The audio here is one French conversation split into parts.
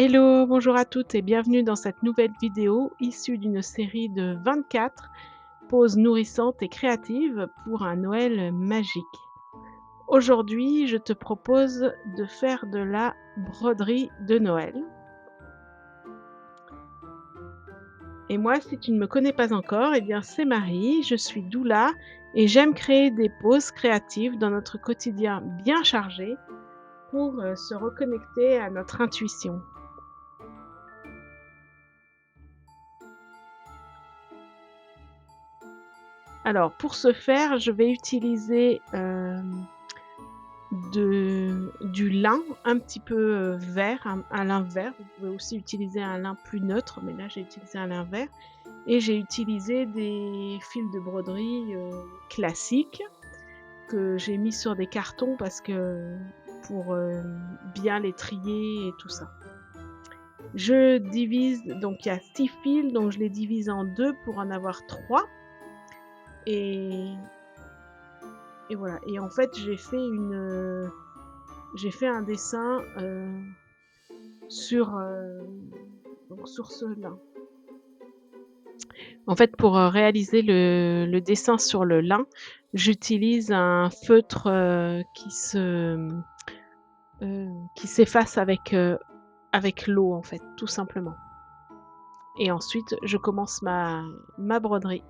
Hello, bonjour à toutes et bienvenue dans cette nouvelle vidéo issue d'une série de 24 pauses nourrissantes et créatives pour un Noël magique. Aujourd'hui, je te propose de faire de la broderie de Noël. Et moi, si tu ne me connais pas encore, eh bien c'est Marie, je suis doula et j'aime créer des pauses créatives dans notre quotidien bien chargé pour se reconnecter à notre intuition. Alors pour ce faire, je vais utiliser, du lin un petit peu, vert, un lin vert. Vous pouvez aussi utiliser un lin plus neutre, mais là j'ai utilisé un lin vert et j'ai utilisé des fils de broderie, classiques que j'ai mis sur des cartons parce que pour, bien les trier et tout ça. Je divise donc il y a 6 fils, donc je les divise en 2 pour en avoir 3 et voilà et en fait j'ai fait un dessin, sur, donc sur ce lin. En fait, pour, réaliser le dessin sur le lin, j'utilise un feutre, qui s'efface avec l'eau, en fait, tout simplement. Et ensuite, je commence ma broderie.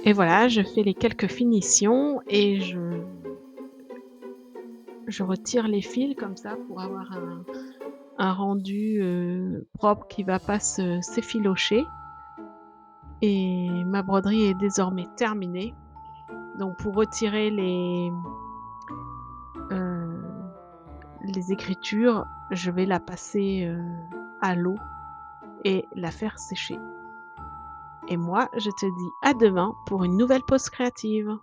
et voilà, je fais les quelques finitions et je retire les fils comme ça pour avoir un rendu, propre qui va pas s'effilocher, et ma broderie est désormais terminée. Donc pour retirer heu, les écritures, je vais la passer, à l'eau et la faire sécher. Et moi, je te dis à demain pour une nouvelle pause créative.